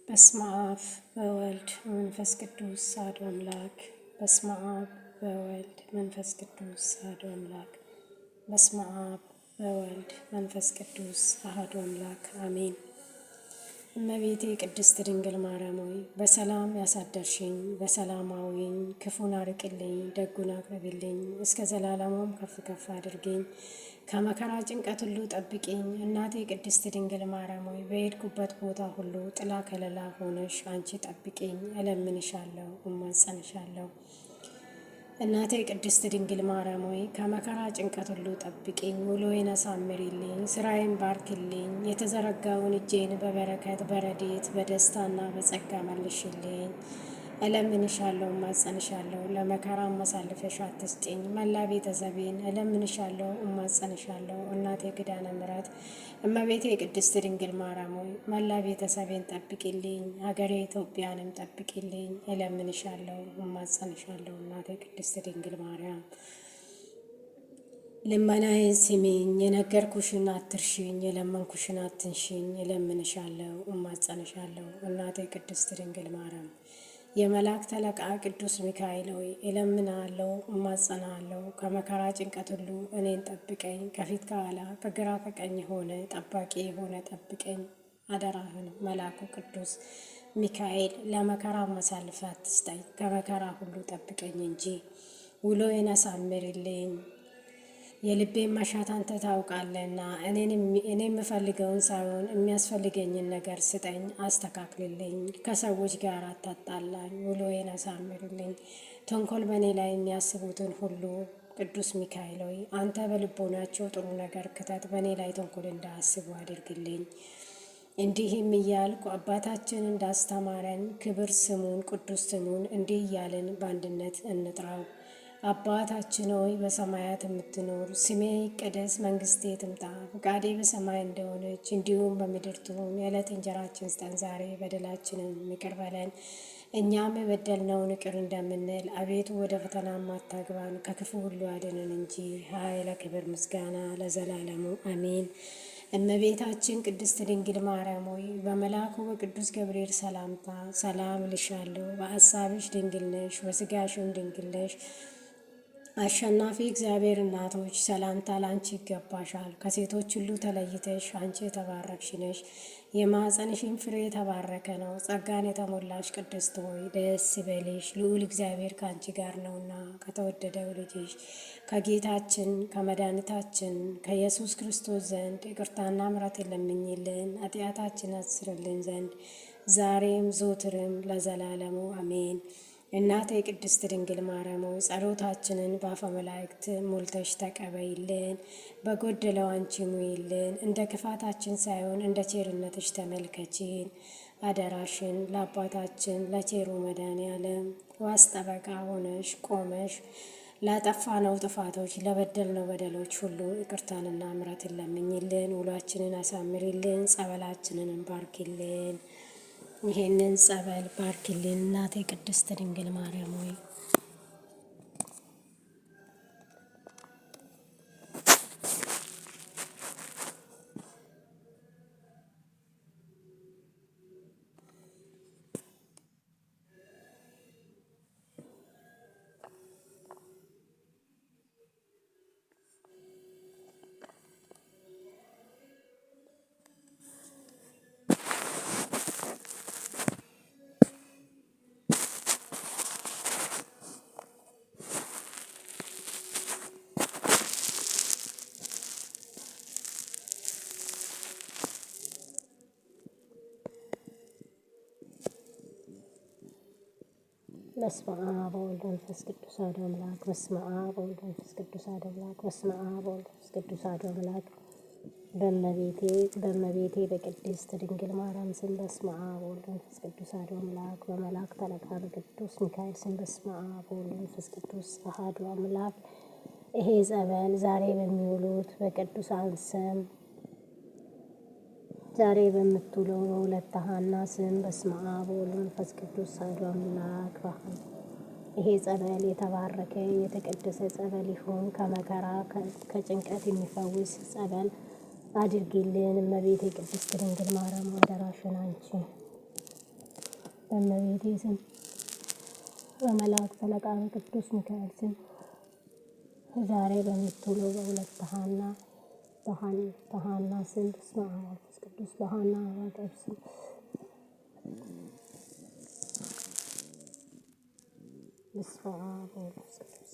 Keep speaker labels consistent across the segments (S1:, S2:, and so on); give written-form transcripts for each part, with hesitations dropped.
S1: በስመ አብ ወወልድ መንፈስ ቅዱስ አሐዱ አምላክ። በስመ አብ ወወልድ መንፈስ ቅዱስ አሐዱ አምላክ። በስመ አብ ወወልድ መንፈስ ቅዱስ አሐዱ አምላክ አሜን። እመቤቴ ቅድስት ድንግል ማርያም ሆይ በሰላም ያሳደርሽኝ፣ በሰላም አውይኝ፣ ክፉን አርቅልኝ፣ ደጉን አቅርብልኝ፣ እስከ ዘላለሙም ከፍ ከፍ አድርገኝ፣ ከመከራ ጭንቀት ሁሉ ጠብቂኝ። እናቴ ቅድስት ድንግል ማርያም ሆይ በሄድኩበት ቦታ ሁሉ ጥላ ከለላ ሆነሽ አንቺ ጠብቂኝ፣ እለምንሻለሁ፣ እማጸንሻለሁ። እናቴ ቅድስት ድንግል ማርያም ሆይ ከመከራ ጭንቀት ሁሉ ጠብቂኝ፣ ውሎዬን አሳምሪልኝ፣ ስራዬን ባርክልኝ፣ የተዘረጋውን እጄን በበረከት በረድኤት በደስታና በጸጋ መልሽልኝ። እለምንሻለሁ፣ እማጸንሻለሁ፣ ለመከራ አሳልፈሽ አትስጪኝ። መላ ቤተሰቤን እለምንሻለሁ፣ እማጸንሻለሁ። እናቴ ኪዳነ ምሕረት እመቤቴ ቅድስት ድንግል ማርያም ሆይ መላ ቤተሰቤን ጠብቂልኝ፣ ሀገሬ ኢትዮጵያንም ጠብቂልኝ። እለምንሻለሁ፣ እማጸንሻለሁ። እናቴ ቅድስት ድንግል ማርያም ልመናዬን ስሚኝ፣ የነገርኩሽን አትርሽኝ፣ የለመንኩሽን አትንሽኝ። እለምንሻለሁ፣ እማጸንሻለሁ። እናቴ ቅድስት ድንግል ማርያም የመላእክት አለቃ ቅዱስ ሚካኤል ሆይ እለምንሃለሁ፣ እማጸንሃለሁ። ከመከራ ጭንቀት ሁሉ እኔን ጠብቀኝ፣ ከፊት ከኋላ ከግራ ከቀኝ ሆነ ጠባቂ የሆነ ጠብቀኝ። አደራህን መልአኩ ቅዱስ ሚካኤል ለመከራ አሳልፈህ አትስጠኝ፣ ከመከራ ሁሉ ጠብቀኝ እንጂ። ውሎዬን አሳምርልኝ፣ የልቤን መሻት አንተ ታውቃለህና፣ እኔ የምፈልገውን ሳይሆን የሚያስፈልገኝን ነገር ስጠኝ፣ አስተካክልልኝ። ከሰዎች ጋር አታጣላኝ፣ ውሎዬን አሳምርልኝ። ተንኮል በእኔ ላይ የሚያስቡትን ሁሉ ቅዱስ ሚካኤል ሆይ አንተ በልቦናቸው ጥሩ ነገር ክተት፣ በእኔ ላይ ተንኮል እንዳያስቡ አድርግልኝ። እንዲህም እያልኩ አባታችን እንዳስተማረን ክብር ስሙን ቅዱስ ስሙን እንዲህ እያልን በአንድነት እንጥራው። አባታችን ሆይ በሰማያት የምትኖር፣ ስሜ ይቀደስ፣ መንግስቴ ትምጣ፣ ፈቃዴ በሰማይ እንደሆነች እንዲሁም በምድር ትሁን። የዕለት እንጀራችን ስጠን ዛሬ፣ በደላችንን ይቅር በለን እኛም የበደልነውን ይቅር እንደምንል፣ አቤቱ ወደ ፈተና አታግባን፣ ከክፉ ሁሉ አድነን እንጂ ኃይል፣ ክብር፣ ምስጋና ለዘላለሙ አሜን። እመቤታችን ቅድስት ድንግል ማርያም ሆይ በመልአኩ በቅዱስ ገብርኤል ሰላምታ ሰላም እልሻለሁ። በሐሳብሽ ድንግል ነሽ፣ በሥጋሽም ድንግል ነሽ። አሸናፊ እግዚአብሔር እናቶች ሰላምታ ላንቺ ይገባሻል። ከሴቶች ሁሉ ተለይተሽ አንቺ የተባረክሽ ነሽ፣ የማኅፀንሽን ፍሬ የተባረከ ነው። ጸጋን የተሞላሽ ቅድስት ሆይ ደስ ይበልሽ፣ ልዑል እግዚአብሔር ከአንቺ ጋር ነውና ከተወደደው ልጅሽ ከጌታችን ከመድኃኒታችን ከኢየሱስ ክርስቶስ ዘንድ ይቅርታና ምሕረት ለምኝልን፣ ኃጢአታችን ያስርልን ዘንድ ዛሬም ዘወትርም ለዘላለሙ አሜን። እናቴ ቅድስት ድንግል ማርያም ሆይ ጸሎታችንን በአፈ መላእክት ሞልተሽ ተቀበይልን፣ በጎደለው አንቺ ሙይልን። እንደ ክፋታችን ሳይሆን እንደ ቸርነትሽ ተመልከቺን። አደራሽን ለአባታችን ለቸሩ መድኃኔዓለም ዋስ ጠበቃ ሆነሽ ቆመሽ ላጠፋነው ጥፋቶች ለበደልነው በደሎች ሁሉ ይቅርታንና ምሕረትን ለምኝልን። ውሏችንን አሳምሪልን፣ ጸበላችንን ባርኪልን። ይሄንን ጸበል ባርኪልን እናቴ ቅድስት ድንግል ማርያም ሆይ። በስመ አብ ወወልድ ወመንፈስ ቅዱስ አሐዱ አምላክ። በስመ አብ ወወልድ ወመንፈስ ቅዱስ አሐዱ አምላክ። በስመ አብ ወወልድ ወመንፈስ ቅዱስ አሐዱ አምላክ። በእመቤቴ በቅድስት ድንግል ማርያም ስም በስመ አብ ወወልድ ወመንፈስ ቅዱስ አሐዱ አምላክ። በመላእክት አለቃ በቅዱስ ሚካኤል ስም በስመ አብ ወወልድ ወመንፈስ ቅዱስ አሐዱ አምላክ። ይሄ ጸበል ዛሬ በሚውሉት በቅዱሳን ስም ዛሬ በምትውለው በሁለት ሐና ስም በስመ አብ ወወልድ ወመንፈስ ቅዱስ አሐዱ አምላክ። ይሄ ጸበል የተባረከ የተቀደሰ ጸበል ይሁን። ከመከራ ከጭንቀት የሚፈውስ ጸበል አድርጊልን። እመቤቴ ቅድስት ድንግል ማርያም አደራሽን አንቺ በእመቤቴ ስም በመላእክት አለቃ በቅዱስ ሚካኤል ስም ዛሬ በምትውለው በሁለት በሐና ስም በስመ አብ ወመንፈስ ቅዱስ በሐና በያዕቆብ ስም በስመ አብ ወመንፈስ ቅዱስ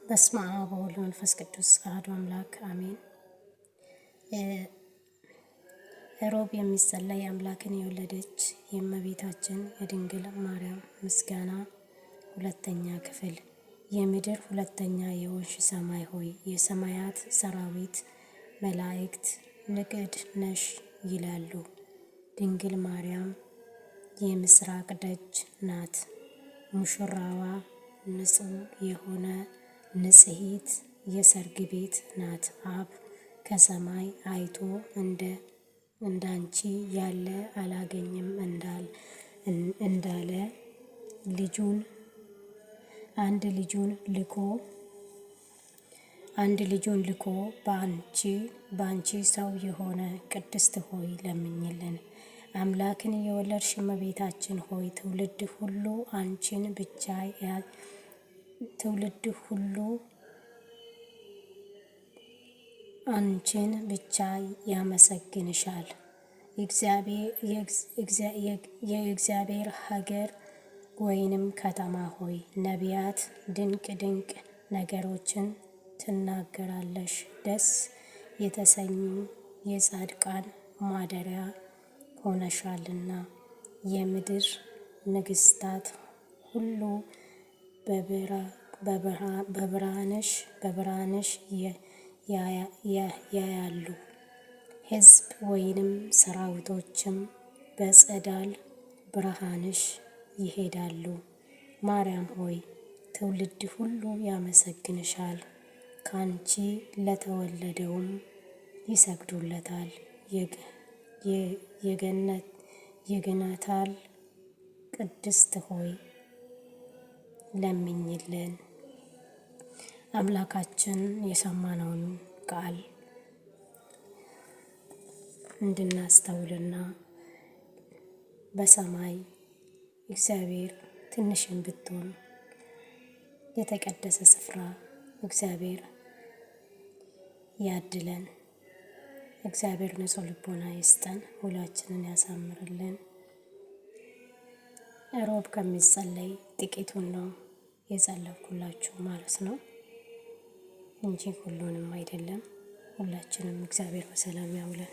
S1: በስመ አብ ወወልድ ወመንፈስ ቅዱስ አሐዱ አምላክ አሜን። ሮብ የሚጸለይ አምላክን የወለደች የእመቤታችን የድንግል ማርያም ምስጋና ሁለተኛ ክፍል። የምድር ሁለተኛ የሆንሽ ሰማይ ሆይ የሰማያት ሰራዊት መላእክት ንግድ ነሽ ይላሉ። ድንግል ማርያም የምስራቅ ደጅ ናት። ሙሽራዋ ንጹሕ የሆነ ንጽሕት የሰርግ ቤት ናት። አብ ከሰማይ አይቶ እንዳንቺ ያለ አላገኝም እንዳለ አንድ ልጁን ልኮ በአንቺ ሰው የሆነ ቅድስት ሆይ ለምኝልን። አምላክን የወለድሽ እመቤታችን ሆይ ትውልድ ሁሉ አንቺን ብቻ ያመሰግንሻል። የእግዚአብሔር ሀገር ወይንም ከተማ ሆይ ነቢያት ድንቅ ነገሮችን ትናገራለሽ። ደስ የተሰኙ የጻድቃን ማደሪያ ሆነሻልና የምድር ንግሥታት ሁሉ በብርሃንሽ ያያሉ። ሕዝብ ወይንም ሰራዊቶችም በጸዳል ብርሃንሽ ይሄዳሉ። ማርያም ሆይ ትውልድ ሁሉ ያመሰግንሻል፣ ካንቺ ለተወለደውም ይሰግዱለታል። የገነታል ቅድስት ሆይ ለምኝልን። አምላካችን የሰማነውን ቃል እንድናስተውልና በሰማይ እግዚአብሔር ትንሽም ብትሆን የተቀደሰ ስፍራ እግዚአብሔር ያድለን። እግዚአብሔር ንጹሕ ልቦና ይስጠን፣ ሁላችንን ያሳምርልን። ሮብ ከሚጸለይ ጥቂቱን ነው የጸለይኩላችሁ ማለት ነው እንጂ ሁሉንም አይደለም። ሁላችንም እግዚአብሔር በሰላም ያውለን።